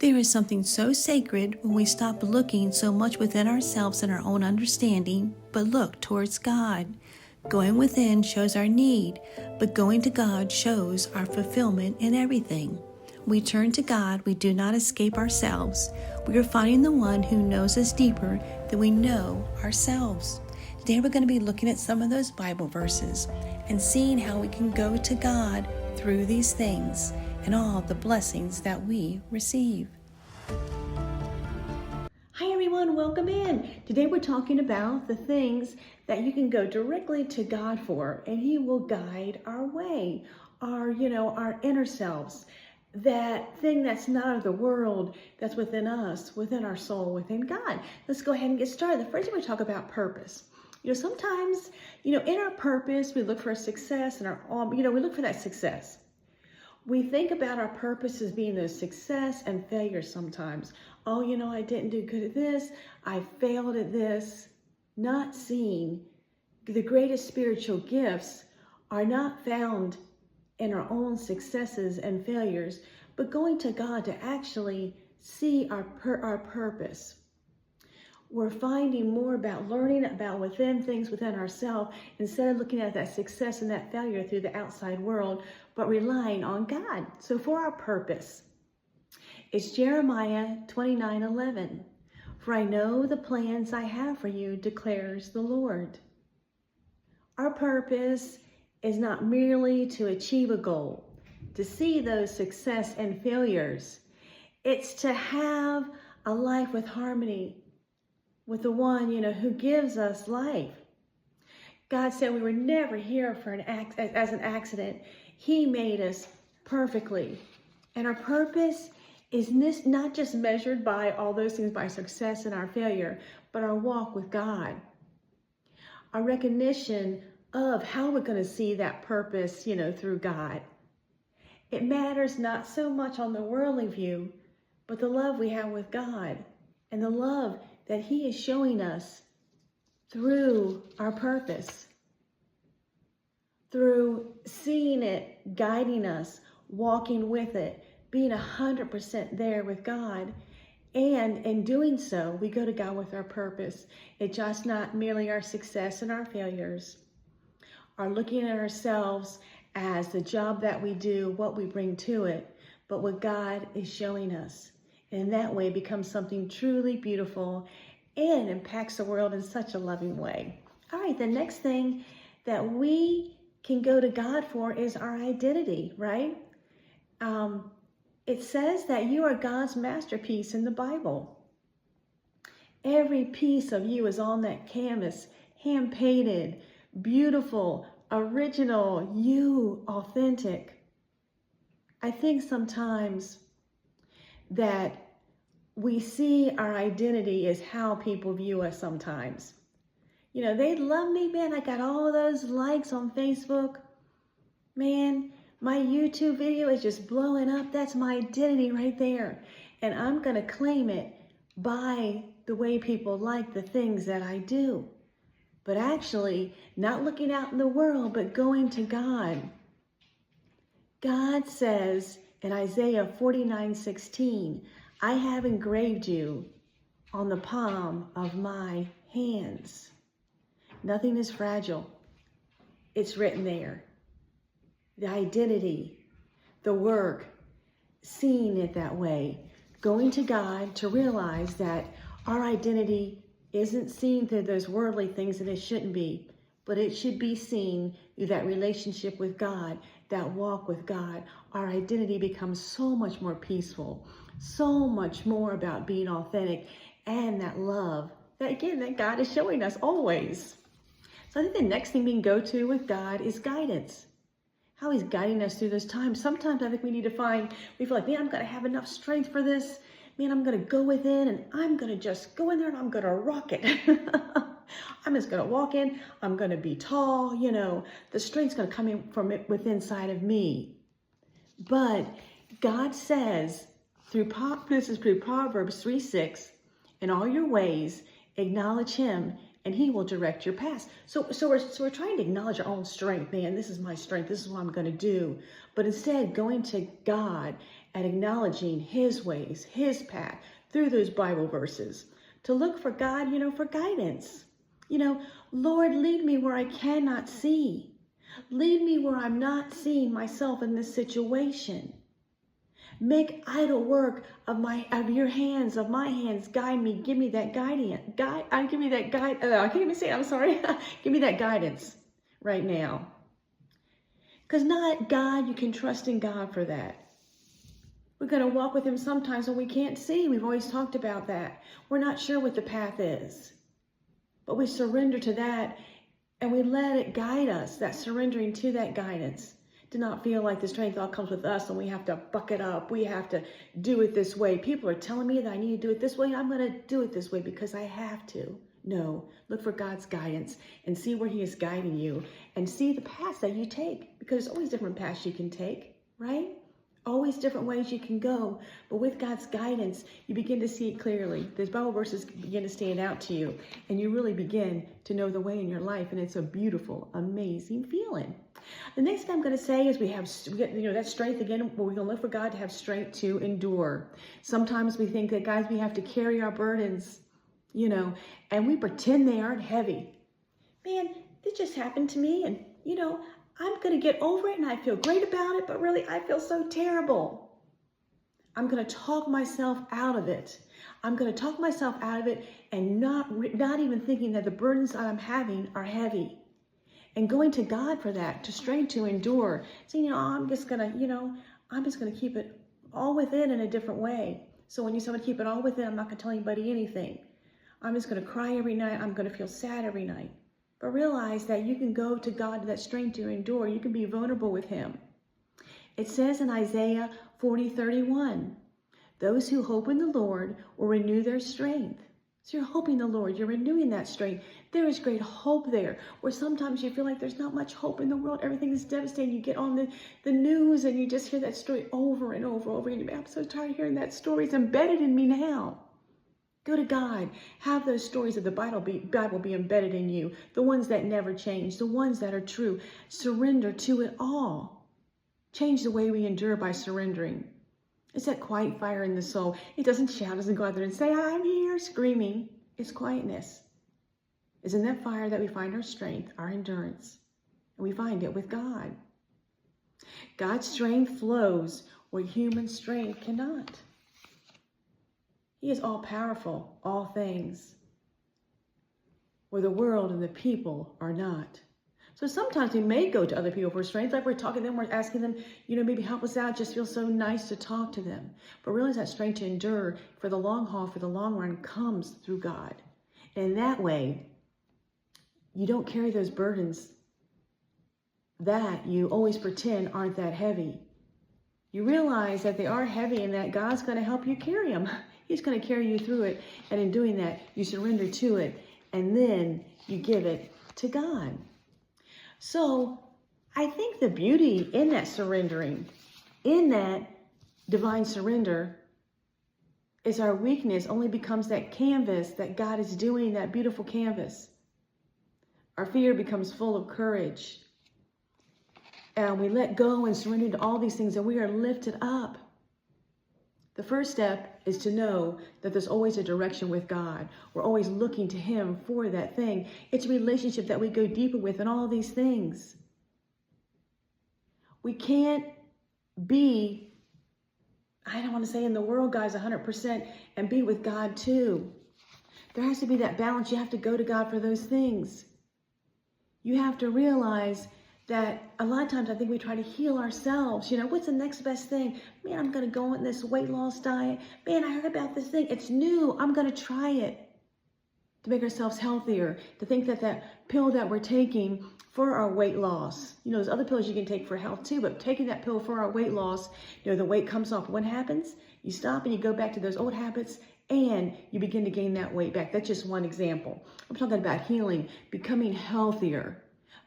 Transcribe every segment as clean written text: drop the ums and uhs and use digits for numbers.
There is something so sacred when we stop looking so much within ourselves and our own understanding, but look towards God. Going within shows our need, but going to God shows our fulfillment in everything. We turn to God, we do not escape ourselves. We are finding the one who knows us deeper than we know ourselves. Today we're going to be looking at some of those Bible verses and seeing how we can go to God through these things and all the blessings that we receive. Hi everyone, welcome in. Today we're talking about the things that you can go directly to God for, and He will guide our way, our inner selves. That thing that's not of the world, that's within us, within our soul, within God. Let's go ahead and get started. The first thing we talk about purpose. Sometimes, in our purpose, we look for a success and we look for that success. We think about our purpose as being those success and failure sometimes. Oh, I didn't do good at this. I failed at this. Not seeing the greatest spiritual gifts are not found in our own successes and failures, but going to God to actually see our purpose. We're finding more about learning about things within ourselves instead of looking at that success and that failure through the outside world, but relying on God. So for our purpose, it's Jeremiah 29:11. For I know the plans I have for you, declares the Lord. Our purpose is not merely to achieve a goal, to see those success and failures. It's to have a life with harmony with the one, who gives us life. God said we were never here for as an accident. He made us perfectly. And our purpose is not just measured by all those things, by success and our failure, but our walk with God. Our recognition of how we're going to see that purpose, through God. It matters not so much on the worldly view, but the love we have with God and the love that He is showing us through our purpose, through seeing it, guiding us, walking with it, being 100% there with God. And in doing so, we go to God with our purpose. It's just not merely our success and our failures, are looking at ourselves as the job that we do, what we bring to it, but what God is showing us. And in that way, it becomes something truly beautiful and impacts the world in such a loving way. All right, the next thing that we can go to God for is our identity, right? It says that you are God's masterpiece in the Bible. Every piece of you is on that canvas, hand-painted, beautiful, original, you, authentic. I think sometimes that we see our identity as how people view us sometimes. They love me, man. I got all those likes on Facebook. Man, my YouTube video is just blowing up. That's my identity right there. And I'm going to claim it by the way people like the things that I do. But actually, not looking out in the world, but going to God. God says in Isaiah 49:16, I have engraved you on the palm of my hands. Nothing is fragile. It's written there. The identity, the work, seeing it that way, going to God to realize that our identity isn't seen through those worldly things that it shouldn't be, but it should be seen through that relationship with God, that walk with God. Our identity becomes so much more peaceful, so much more about being authentic and that love that God is showing us always. So I think the next thing we can go to with God is guidance. How He's guiding us through those times. Sometimes I think we feel like, man, I'm going to have enough strength for this. Man, I'm going to go within and I'm going to just go in there and I'm going to rock it. I'm just going to walk in. I'm going to be tall. The strength's going to come in from within inside of me. But God says, this is through Proverbs 3:6, in all your ways, acknowledge Him and He will direct your path. So we're trying to acknowledge our own strength. Man, this is my strength. This is what I'm going to do. But instead, going to God at acknowledging his ways, his path through those Bible verses, to look for God, for guidance. Lord, lead me where I cannot see. Lead me where I'm not seeing myself in this situation. Make idle work of your hands, of my hands. Guide me. Give me that guidance. Give me that guide. I can't even say it. I'm sorry. Give me that guidance right now. Because not God, you can trust in God for that. We're going to walk with him sometimes when we can't see. We've always talked about that. We're not sure what the path is. But we surrender to that and we let it guide us, that surrendering to that guidance. To not feel like the strength all comes with us and we have to buck it up. We have to do it this way. People are telling me that I need to do it this way. I'm going to do it this way because I have to. No, look for God's guidance and see where he is guiding you and see the paths that you take, because there's always different paths you can take, right? Always different ways you can go. But with God's guidance, you begin to see it clearly. Those Bible verses begin to stand out to you and you really begin to know the way in your life. And it's a beautiful, amazing feeling. The next thing I'm going to say is we get that strength again. We're going to look for God to have strength to endure. Sometimes we think that, guys, we have to carry our burdens, and we pretend they aren't heavy. Man, this just happened to me, and, I'm going to get over it, and I feel great about it, but really, I feel so terrible. I'm going to talk myself out of it. I'm going to talk myself out of it and not even thinking that the burdens that I'm having are heavy. And going to God for that, to strength to endure. Saying, I'm just going to keep it all within in a different way. So when you say keep it all within, I'm not going to tell anybody anything. I'm just going to cry every night. I'm going to feel sad every night. But realize that you can go to God to that strength to endure. You can be vulnerable with him. It says in Isaiah 40:31, those who hope in the Lord will renew their strength. So you're hoping the Lord, you're renewing that strength. There is great hope there, where sometimes you feel like there's not much hope in the world. Everything is devastating. You get on the news and you just hear that story over and over again. I'm so tired of hearing that story. It's embedded in me now. Go to God. Have those stories of the Bible be embedded in you. The ones that never change. The ones that are true. Surrender to it all. Change the way we endure by surrendering. It's that quiet fire in the soul. It doesn't shout, doesn't go out there and say, I'm here, screaming. It's quietness. It's in that fire that we find our strength, our endurance. And we find it with God. God's strength flows where human strength cannot. He is all-powerful, all things, where the world and the people are not. So sometimes we may go to other people for strength, like we're talking to them, we're asking them, maybe help us out. Just feels so nice to talk to them. But realize that strength to endure for the long haul, for the long run, comes through God. And in that way, you don't carry those burdens that you always pretend aren't that heavy. You realize that they are heavy and that God's going to help you carry them. He's going to carry you through it. And in doing that, you surrender to it. And then you give it to God. So I think the beauty in that surrendering, in that divine surrender, is our weakness only becomes that canvas that God is doing, that beautiful canvas. Our fear becomes full of courage. And we let go and surrender to all these things, and we are lifted up. The first step is to know that there's always a direction with God. We're always looking to him for that thing. It's a relationship that we go deeper with in all these things. We can't be, I don't want to say in the world, guys, 100%, and be with God too. There has to be that balance. You have to go to God for those things. You have to realize that a lot of times I think we try to heal ourselves. What's the next best thing? Man, I'm going to go on this weight loss diet. Man, I heard about this thing. It's new. I'm going to try it to make ourselves healthier. To think that that pill that we're taking for our weight loss, there's other pills you can take for health too, but taking that pill for our weight loss, the weight comes off. What happens? You stop and you go back to those old habits and you begin to gain that weight back. That's just one example. I'm talking about healing, becoming healthier.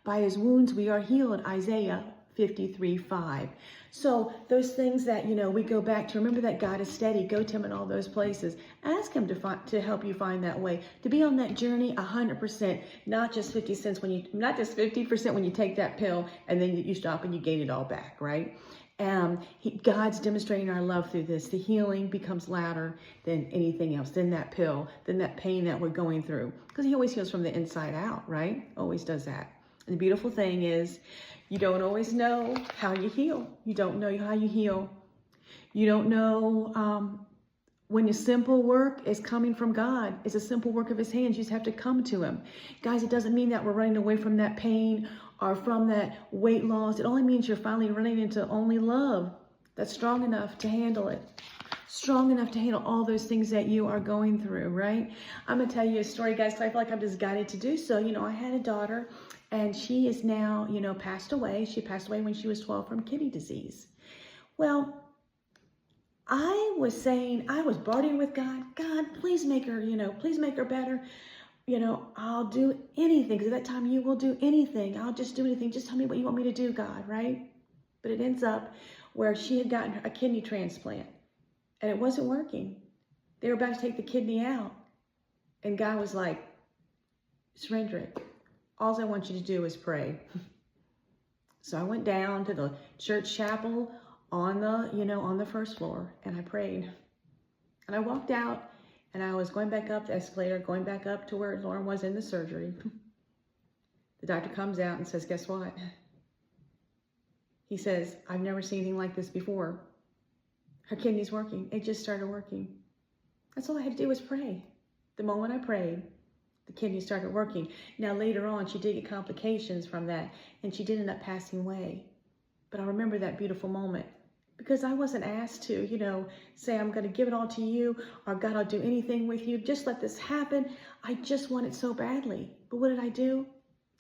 By his wounds we are healed, Isaiah 53:5. So those things that, we go back to, remember that God is steady. Go to him in all those places. Ask him to help you find that way. To be on that journey 100%, not just 50 cents not just 50% when you take that pill and then you stop and you gain it all back, right? God's demonstrating our love through this. The healing becomes louder than anything else, than that pill, than that pain that we're going through. Because he always heals from the inside out, right? Always does that. And the beautiful thing is, you don't always know how you heal. You don't know how you heal. You don't know when your simple work is coming from God. It's a simple work of his hands. You just have to come to him. Guys, it doesn't mean that we're running away from that pain or from that weight loss. It only means you're finally running into only love that's strong enough to handle it. Strong enough to handle all those things that you are going through, right? I'm going to tell you a story, guys, because I feel like I'm just guided to do so. I had a daughter, and she is now, passed away. She passed away when she was 12 from kidney disease. Well, I was bargaining with God. God, please make her, please make her better. I'll do anything. Because at that time, you will do anything. I'll just do anything. Just tell me what you want me to do, God, right? But it ends up where she had gotten a kidney transplant. And it wasn't working. They were about to take the kidney out. And God was like, surrender it. All I want you to do is pray. So I went down to the church chapel on the first floor, and I prayed. And I walked out, and I was going back up the escalator, going back up to where Lauren was in the surgery. The doctor comes out and says, guess what? He says, I've never seen anything like this before. Her kidney's working. It just started working. That's all I had to do was pray. The moment I prayed, the kidney started working. Now later on, she did get complications from that, and she did end up passing away. But I remember that beautiful moment because I wasn't asked to, say I'm going to give it all to you or God, I'll do anything with you. Just let this happen. I just want it so badly. But what did I do?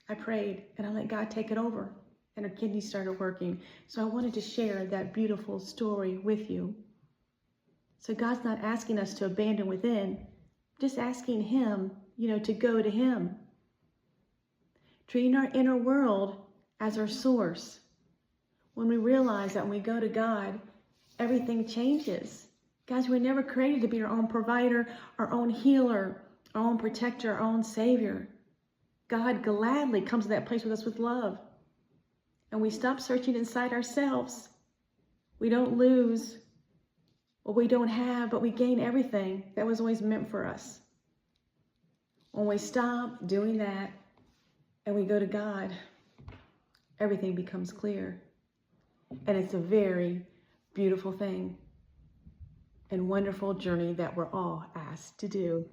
I prayed and I let God take it over, and her kidney started working. So I wanted to share that beautiful story with you. So God's not asking us to abandon within, just asking him, to go to him. Treating our inner world as our source. When we realize that when we go to God, everything changes. Guys, we're never created to be our own provider, our own healer, our own protector, our own savior. God gladly comes to that place with us with love. And we stop searching inside ourselves. We don't lose what we don't have, but we gain everything that was always meant for us. When we stop doing that and we go to God, everything becomes clear. And it's a very beautiful thing and wonderful journey that we're all asked to do.